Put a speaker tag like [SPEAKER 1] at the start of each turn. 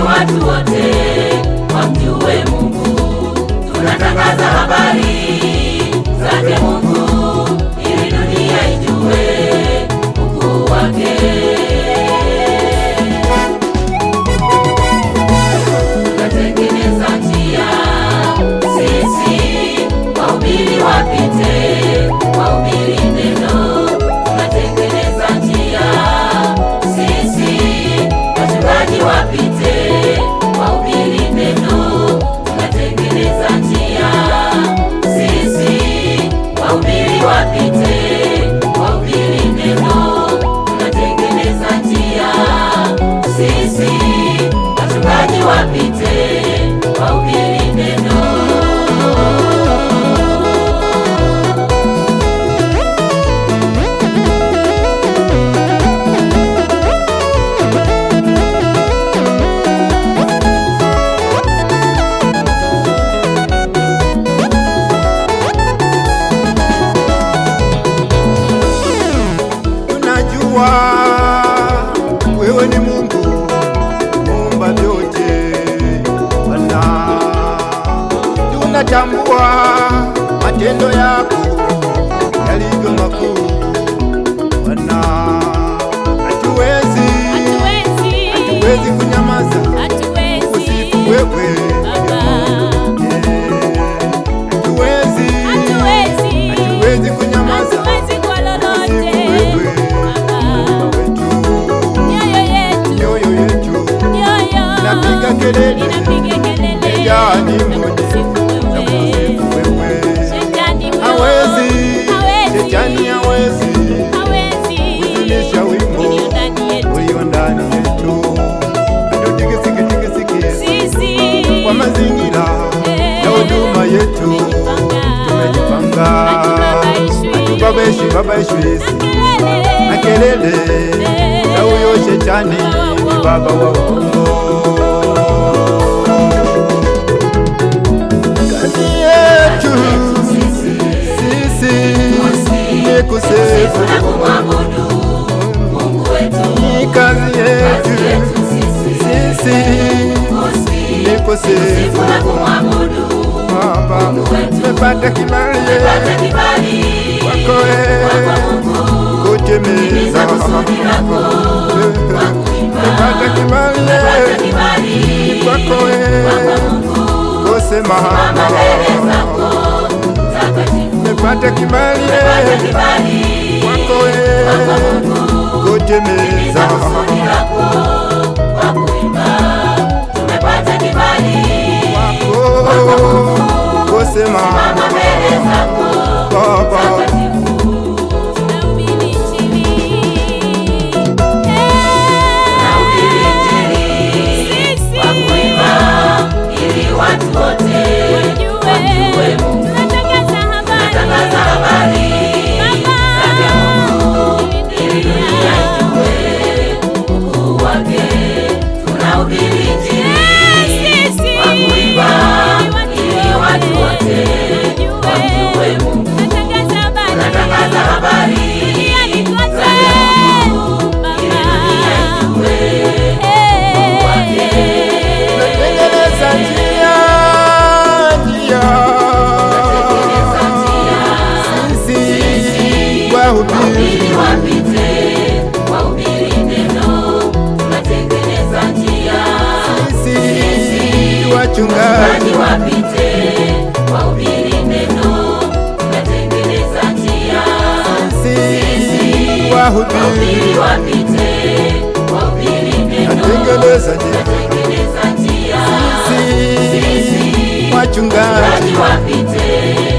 [SPEAKER 1] watu wote wamjue Mungu. Tunatangaza habari zake Mungu ili dunia ijue ukuu wake. Tunatengeneza njia sisi wahubiri wapite, wahubiri neno. Tunatengeneza njia sisi wachungaji wapite, wahubiri neno. Tunatengeneza njia sisi wahubiri wapite, wahubiri neno. Tunatengeneza njia sisi wachungaji wapite, wahubiri neno.
[SPEAKER 2] Wewe ni Mungu muumba vyote Bwana, tunatambua matendo yako yalivyo makuu Bwana. Hatuwezi kunyamaza kusifu wewe Baba. Hatuwezi kunyamaza kusifu wewe Napiga kelele jani mwenye na kusifu wewe. Shetani hawezi kuzunisha wimbo ulio ndani yetu. Hatutikisiki kwa mazingira ya huduma yetu, tumejipanga hatubabaishwi na kelele na huyo shetani ni baba wa uongo. Kusifu na kumwabudu Mungu wetu, ni kazi yetu sisi, ni kusifu na kumwabudu Mungu wetu. Tumepata kibali kwako Mungu kutimiza kusudi lako. Tumepata kibali kwako Mungu kusema Tumepata kibali kwako kutimiza kusudi lako kwa kuimba. Tumepata kibali kwako kusema mbele zako Baba. Watu wote wamjue Mungu. Tunatangaza habari zake Mungu ili dunia ijue ukuu wake. Tunahubiri Injili kwa kuimba ili watu wote wamjue Mungu. Tunatangaza habari zake Mungu ili dunia ijue ukuu wake. Tunatengeneza njia wahubiri wapite, wahubiri neno. Tunatengeneza njia sisi wachungaji wapite, wahubiri neno.
[SPEAKER 1] wahubiri wapite, wahubiri neno,
[SPEAKER 2] natengeneza
[SPEAKER 1] njia, sisi
[SPEAKER 2] wachungaji
[SPEAKER 1] wapite